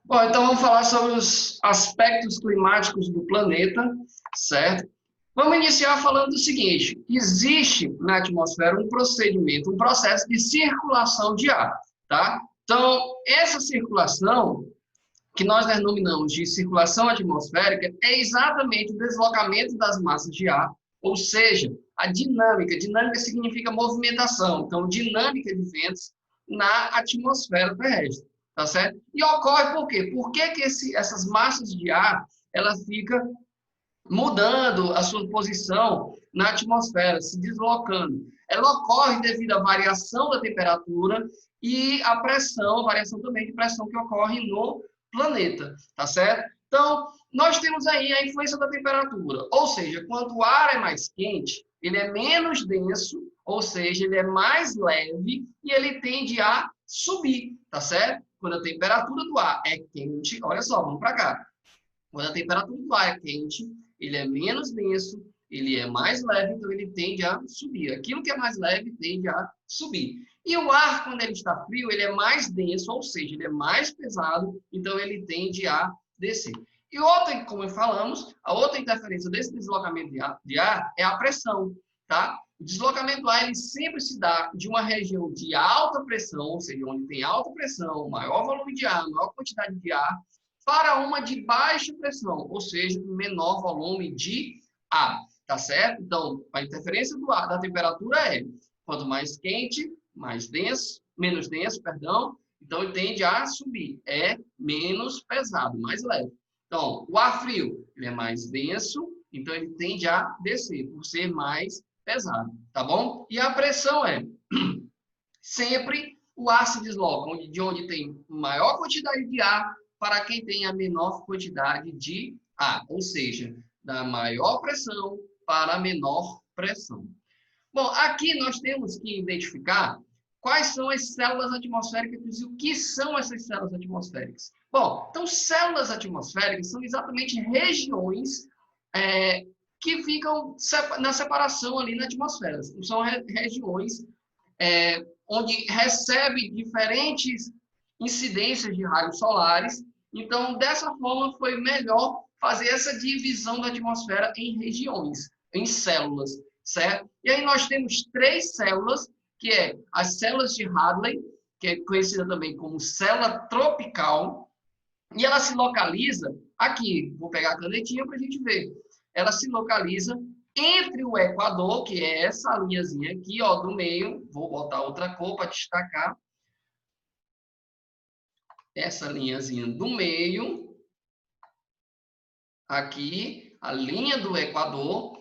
Bom, então vamos falar sobre os aspectos climáticos do planeta, certo? Vamos iniciar falando do seguinte: existe na atmosfera um procedimento, um processo de circulação de ar, tá? Então, essa circulação, que nós denominamos de circulação atmosférica, é exatamente o deslocamento das massas de ar, ou seja, a dinâmica. Dinâmica significa movimentação, então, dinâmica de ventos na atmosfera terrestre, tá certo? E ocorre por quê? Por que essas massas de ar, ela fica mudando a sua posição na atmosfera, se deslocando? Ela ocorre devido à variação da temperatura e a pressão, variação também de pressão que ocorre no planeta, tá certo? Então, nós temos aí a influência da temperatura, ou seja, quando o ar é mais quente, ele é menos denso, ou seja, ele é mais leve e ele tende a subir, tá certo? Quando a temperatura do ar é quente, olha só, vamos para cá. Quando a temperatura do ar é quente, ele é menos denso, ele é mais leve, então ele tende a subir. Aquilo que é mais leve tende a subir. E o ar, quando ele está frio, ele é mais denso, ou seja, ele é mais pesado, então ele tende a descer. E outra, como falamos, a outra interferência desse deslocamento de ar é a pressão, tá? O deslocamento do ar ele sempre se dá de uma região de alta pressão, ou seja, onde tem alta pressão, maior volume de ar, maior quantidade de ar, para uma de baixa pressão, ou seja, menor volume de ar, tá certo? Então, a interferência do ar, da temperatura é quanto mais quente, mais denso, menos denso, perdão, então ele tende a subir, é menos pesado, mais leve. Então, o ar frio, ele é mais denso, então ele tende a descer, por ser mais pesado, tá bom? E a pressão é sempre o ar se desloca de onde tem maior quantidade de ar para quem tem a menor quantidade de ar, ou seja, da maior pressão para a menor pressão. Bom, aqui nós temos que identificar quais são as células atmosféricas e o que são essas células atmosféricas. Bom, então células atmosféricas são exatamente regiões que ficam na separação ali na atmosfera. São regiões onde recebe diferentes incidências de raios solares. Então, dessa forma, foi melhor fazer essa divisão da atmosfera em regiões, em células, certo? E aí nós temos três células, que é as células de Hadley, que é conhecida também como célula tropical, e ela se localiza aqui. Vou pegar a canetinha para a gente ver. Ela se localiza entre o Equador, que é essa linhazinha aqui, ó, do meio. Vou botar outra cor para destacar. Essa linhazinha do meio, aqui, a linha do Equador.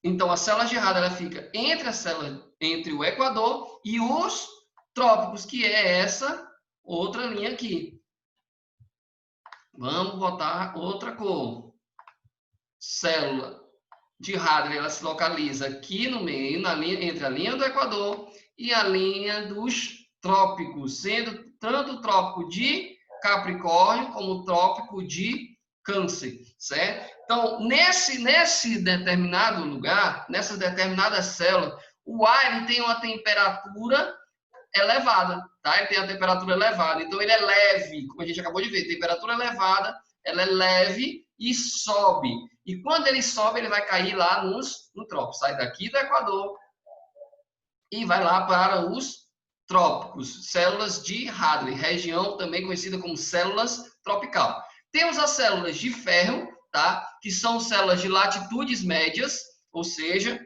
Então, a célula gerada ela fica entre a célula, entre o Equador e os trópicos, que é essa outra linha aqui. Vamos botar outra cor. Célula de Hadley, ela se localiza aqui no meio, na linha, entre a linha do Equador e a linha dos trópicos, sendo tanto o trópico de Capricórnio como o trópico de Câncer, certo? Então, nesse determinado lugar, nessa determinada célula, o ar ele tem uma temperatura elevada, tá? Ele tem a temperatura elevada, então ele é leve, como a gente acabou de ver, temperatura elevada, ela é leve e sobe. E quando ele sobe, ele vai cair lá no trópico. Sai daqui do Equador e vai lá para os trópicos, células de Hadley, região também conhecida como células tropical. Temos as células de ferro, tá? Que são células de latitudes médias, ou seja,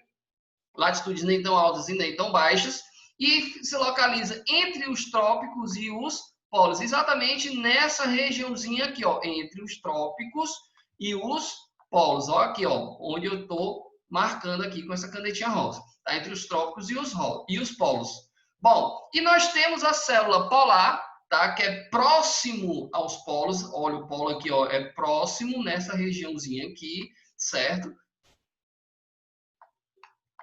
latitudes nem tão altas e nem tão baixas, e se localiza entre os trópicos e os polos, exatamente nessa regiãozinha aqui, ó, entre os trópicos e os polos, ó, aqui, ó, onde eu estou marcando aqui com essa canetinha rosa, tá? Entre os trópicos e os polos. Bom, e nós temos a célula polar, tá? Que é próximo aos polos, olha o polo aqui, ó, é próximo nessa regiãozinha aqui, certo?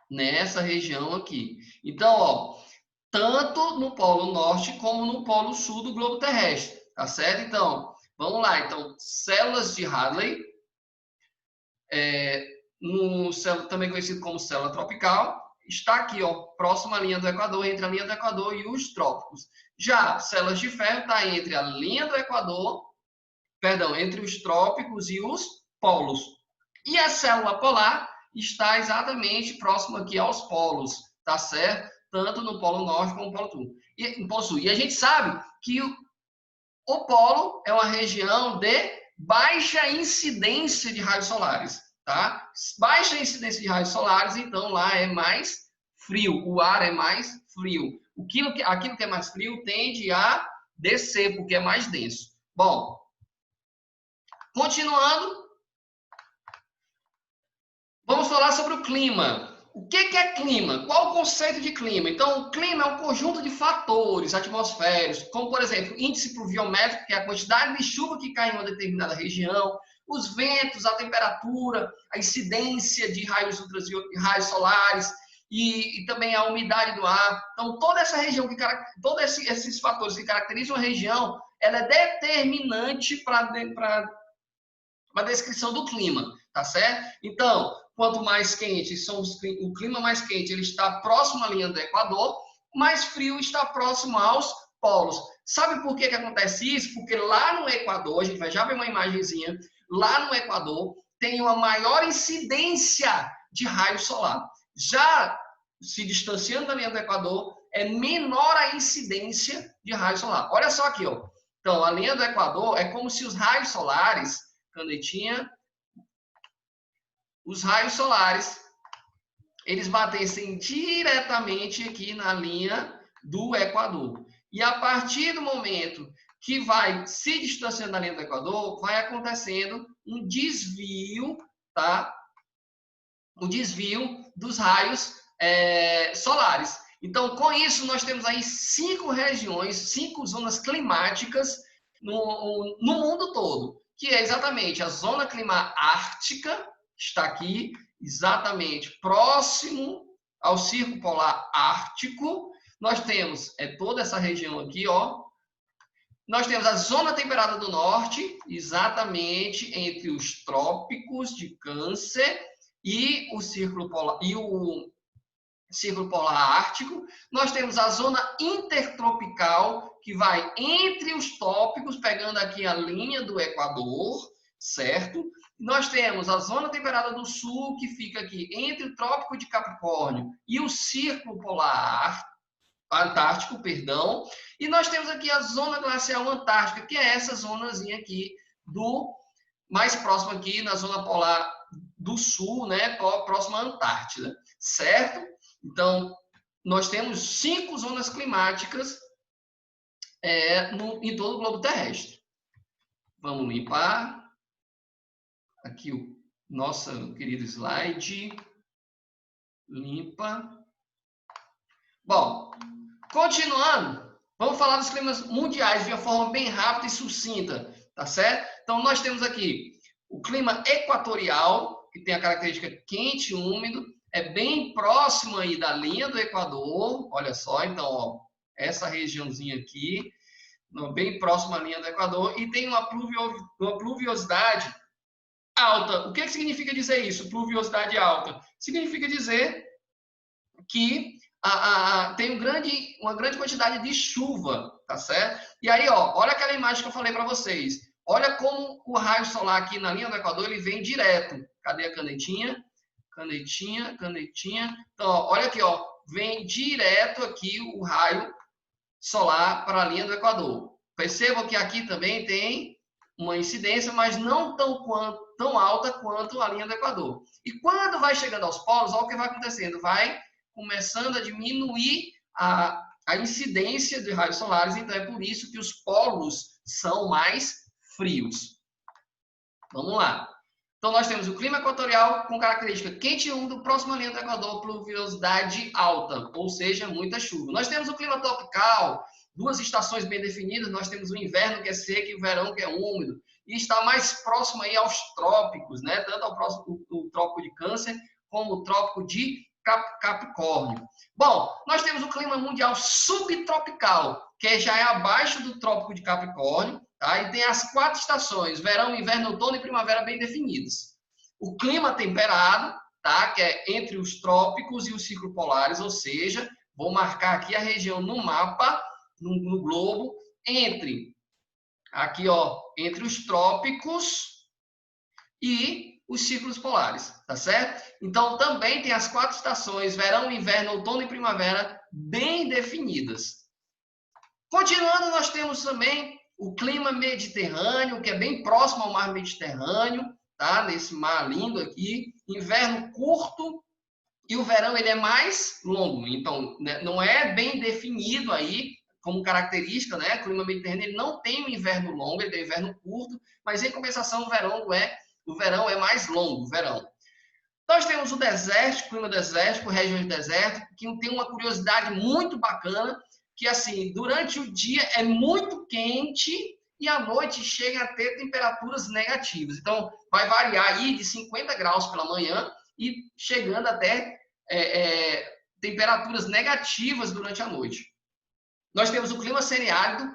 Nessa região aqui. Então, ó, tanto no Polo Norte como no Polo Sul do globo terrestre, tá certo? Então, vamos lá. Então, células de Hadley, também conhecido como célula tropical, está aqui, ó, próxima à linha do Equador, entre a linha do Equador e os trópicos. Já células de ferro está entre a linha do Equador Perdão, entre os trópicos e os polos. E a célula polar está exatamente próxima aqui aos polos, tá certo? Tanto no Polo Norte como no Polo Sul. E a gente sabe que o polo é uma região de baixa incidência de raios solares, tá? Baixa incidência de raios solares, então lá é mais frio, o ar é mais frio. Aquilo que é mais frio tende a descer, porque é mais denso. Bom, continuando, vamos falar sobre o clima. O que é clima? Qual o conceito de clima? Então, o clima é um conjunto de fatores atmosféricos, como, por exemplo, índice pluviométrico, que é a quantidade de chuva que cai em uma determinada região, os ventos, a temperatura, a incidência de raios solares e também a umidade do ar. Então, toda essa região, todos esses fatores que caracterizam a região, ela é determinante para a descrição do clima, tá certo? Então, quanto mais quente o clima mais quente ele está próximo à linha do Equador, mais frio está próximo aos polos. Sabe por que acontece isso? Porque lá no Equador, a gente vai já ver uma imagenzinha, lá no Equador tem uma maior incidência de raio solar. Já se distanciando da linha do Equador, é menor a incidência de raio solar. Olha só aqui, ó. Então, a linha do Equador é como se os raios solares, canetinha, os raios solares, eles batessem diretamente aqui na linha do Equador. E a partir do momento que vai se distanciando da linha do Equador, vai acontecendo um desvio, tá? Um desvio dos raios solares. Então, com isso, nós temos aí 5 regiões, 5 zonas climáticas no mundo todo, que é exatamente a zona clima ártica, está aqui, exatamente próximo ao Círculo Polar Ártico. Nós temos toda essa região aqui, ó. Nós temos a zona temperada do norte, exatamente entre os trópicos de Câncer e o Círculo Polar Ártico. Nós temos a zona intertropical, que vai entre os trópicos, pegando aqui a linha do Equador, certo? Nós temos a zona temperada do sul, que fica aqui entre o Trópico de Capricórnio e o Círculo Polar Antártico, perdão. E nós temos aqui a zona glacial antártica, que é essa zonazinha aqui mais próxima aqui na zona polar do sul, né, próxima à Antártida, certo? Então, nós temos 5 zonas climáticas em todo o globo terrestre. Vamos limpar aqui o nosso querido slide. Limpa. Bom, continuando, vamos falar dos climas mundiais de uma forma bem rápida e sucinta, tá certo? Então, nós temos aqui o clima equatorial, que tem a característica quente e úmido, é bem próximo aí da linha do Equador, olha só, então, ó, essa regiãozinha aqui, bem próximo à linha do Equador, e tem uma pluviosidade alta. O que significa dizer isso, pluviosidade alta? Significa dizer que tem uma grande quantidade de chuva, tá certo? E aí, ó, olha aquela imagem que eu falei para vocês. Olha como o raio solar aqui na linha do Equador, ele vem direto. Cadê a canetinha? Canetinha, canetinha. Então, ó, olha aqui, ó, vem direto aqui o raio solar para a linha do Equador. Percebam que aqui também tem uma incidência, mas não tão alta quanto a linha do Equador. E quando vai chegando aos polos, olha o que vai acontecendo. Vai começando a diminuir a incidência de raios solares, então é por isso que os polos são mais frios. Vamos lá. Então, nós temos o clima equatorial com característica quente e úmido, próximo à linha do Equador, pluviosidade alta, ou seja, muita chuva. Nós temos o clima tropical, 2 estações bem definidas, nós temos o inverno que é seco e o verão que é úmido, e está mais próximo aí aos trópicos, né? Tanto ao trópico de Câncer como o trópico de Capricórnio. Bom, nós temos o clima mundial subtropical, que já é abaixo do trópico de Capricórnio, tá? E tem as 4 estações, verão, inverno, outono e primavera bem definidas. O clima temperado, tá? Que é entre os trópicos e os círculos polares, ou seja, vou marcar aqui a região no mapa, no globo, entre aqui, ó, entre os trópicos e os círculos polares, tá certo? Então, também tem as 4 estações, verão, inverno, outono e primavera, bem definidas. Continuando, nós temos também o clima mediterrâneo, que é bem próximo ao mar Mediterrâneo, tá? Nesse mar lindo aqui. Inverno curto e o verão ele é mais longo. Então, né, não é bem definido aí como característica, né? O clima mediterrâneo ele não tem um inverno longo, ele tem um inverno curto, mas em compensação o verão é mais longo, o verão. Nós temos o desértico, clima desértico, regiões de deserto, que tem uma curiosidade muito bacana, que assim, durante o dia é muito quente e à noite chega a ter temperaturas negativas. Então, vai variar aí de 50 graus pela manhã e chegando até temperaturas negativas durante a noite. Nós temos o clima semiárido,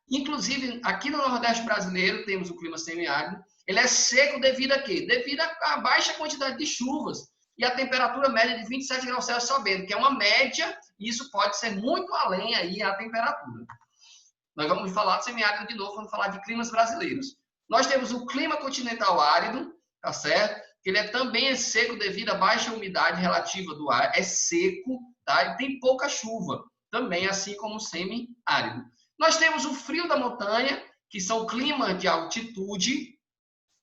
inclusive aqui no Nordeste brasileiro temos o clima semiárido. Ele é seco devido a quê? Devido à baixa quantidade de chuvas e a temperatura média de 27 graus Celsius sabendo, que é uma média, e isso pode ser muito além aí a temperatura. Nós vamos falar de semiárido de novo, vamos falar de climas brasileiros. Nós temos o clima continental árido, tá certo? Ele também é seco devido à baixa umidade relativa do ar, é seco, tá? E tem pouca chuva, também assim como o semiárido. Nós temos o frio da montanha, que são climas de altitude,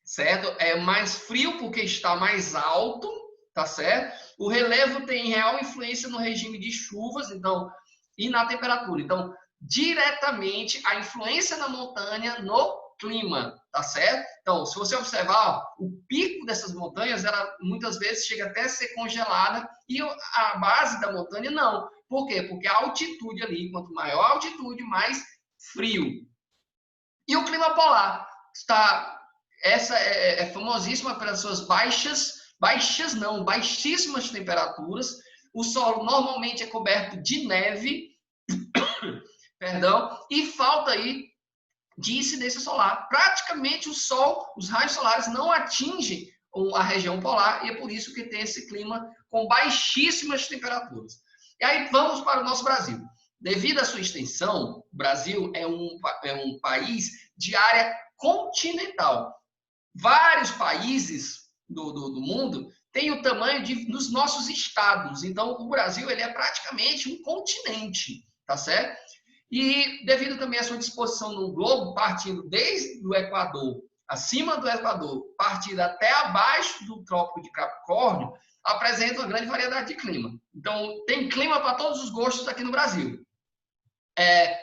certo? É mais frio porque está mais alto, tá certo? O relevo tem real influência no regime de chuvas, então, e na temperatura. Então, diretamente a influência na montanha no clima, tá certo? Então, se você observar, o pico dessas montanhas, ela muitas vezes chega até a ser congelada e a base da montanha não. Por quê? Porque a altitude ali, quanto maior a altitude, mais frio. E o clima polar essa é famosíssima pelas suas baixíssimas temperaturas. O solo normalmente é coberto de neve, perdão, e falta aí de incidência solar. Praticamente o sol, os raios solares não atingem a região polar e é por isso que tem esse clima com baixíssimas temperaturas. E aí vamos para o nosso Brasil. Devido à sua extensão, o Brasil é um país de área continental. Vários países do mundo têm o tamanho dos nossos estados. Então, o Brasil ele é praticamente um continente, tá certo? E devido também à sua disposição no globo, partindo desde o Equador, acima do Equador, partindo até abaixo do Trópico de Capricórnio, apresenta uma grande variedade de clima. Então, tem clima para todos os gostos aqui no Brasil.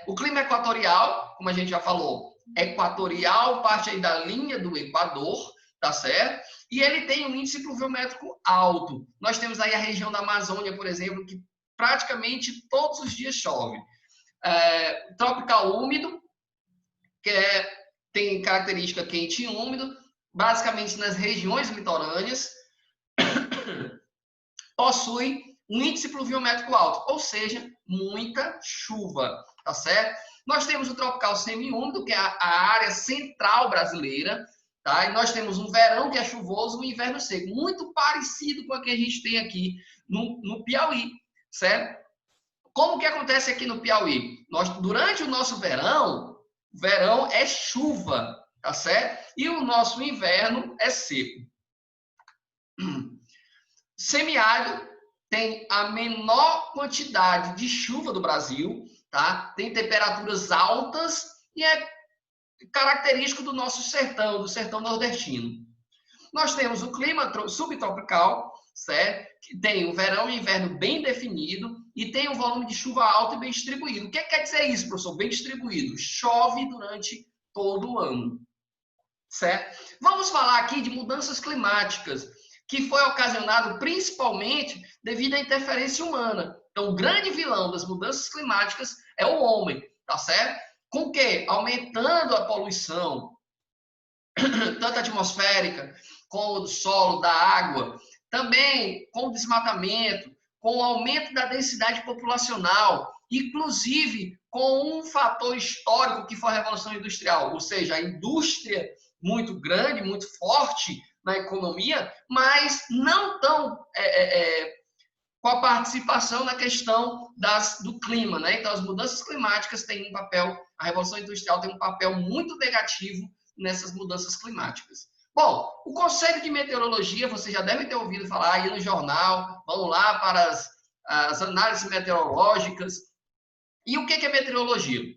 O clima equatorial, como a gente já falou, equatorial, parte aí da linha do Equador, tá certo? E ele tem um índice pluviométrico alto. Nós temos aí a região da Amazônia, por exemplo, que praticamente todos os dias chove. Tropical úmido, que tem característica quente e úmido, basicamente nas regiões litorâneas, possui um índice pluviométrico alto, ou seja, muita chuva, tá certo? Nós temos o tropical semiúmido, que é a área central brasileira, tá? E nós temos um verão que é chuvoso, um inverno seco, muito parecido com o que a gente tem aqui no Piauí, certo? Como que acontece aqui no Piauí? Durante o nosso verão é chuva, tá certo? E o nosso inverno é seco. Semiárido tem a menor quantidade de chuva do Brasil, tá? Tem temperaturas altas e é característico do nosso sertão, do sertão nordestino. Nós temos o clima subtropical, certo? Que tem o verão e inverno bem definido e tem um volume de chuva alto e bem distribuído. O que quer dizer isso, professor? Bem distribuído. Chove durante todo o ano, certo? Vamos falar aqui de mudanças climáticas, que foi ocasionado principalmente devido à interferência humana. Então, o grande vilão das mudanças climáticas é o homem, tá certo? Com o quê? Aumentando a poluição, tanto atmosférica, como do solo, da água, também com o desmatamento, com o aumento da densidade populacional, inclusive com um fator histórico que foi a Revolução Industrial, ou seja, a indústria muito grande, muito forte na economia, mas não tão com a participação na questão do clima, né? Então, as mudanças climáticas têm um papel a Revolução Industrial tem um papel muito negativo nessas mudanças climáticas. Bom, o Conselho de Meteorologia, você já deve ter ouvido falar aí no jornal, vamos lá para as análises meteorológicas. E o que é meteorologia?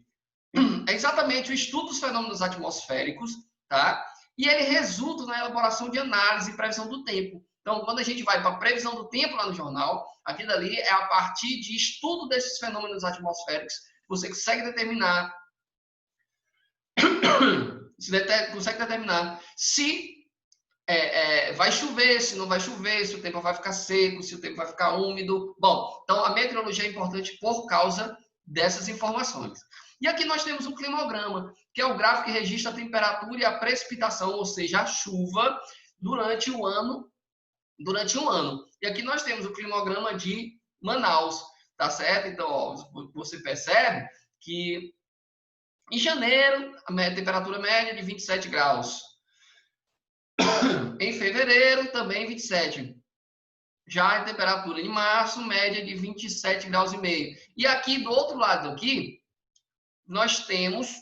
É exatamente o estudo dos fenômenos atmosféricos, tá? E ele resulta na elaboração de análise e previsão do tempo. Então, quando a gente vai para a previsão do tempo lá no jornal, aquilo ali é a partir de estudo desses fenômenos atmosféricos, você consegue determinar se vai chover, se não vai chover, se o tempo vai ficar seco, se o tempo vai ficar úmido. Bom, então a meteorologia é importante por causa dessas informações. E aqui nós temos o climograma, que é o gráfico que registra a temperatura e a precipitação, ou seja, a chuva, durante um ano. E aqui nós temos o climograma de Manaus, tá certo? Então, ó, você percebe que em janeiro, a temperatura média é de 27 graus. Em fevereiro, também 27. Já a temperatura em março, média de 27 graus e meio. E aqui, do outro lado aqui, nós temos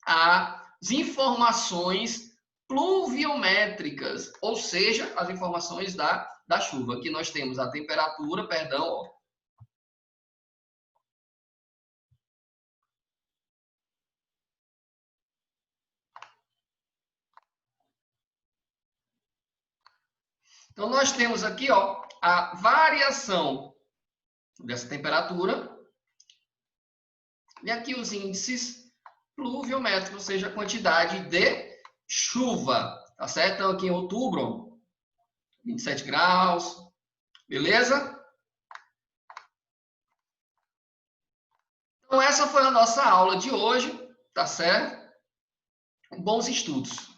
as informações pluviométricas, ou seja, as informações da chuva. Aqui nós temos a temperatura, perdão, ó. Então, nós temos aqui, ó, a variação dessa temperatura e aqui os índices pluviométricos, ou seja, a quantidade de chuva, tá certo? Então, aqui em outubro, 27 graus, beleza? Então, essa foi a nossa aula de hoje, tá certo? Bons estudos.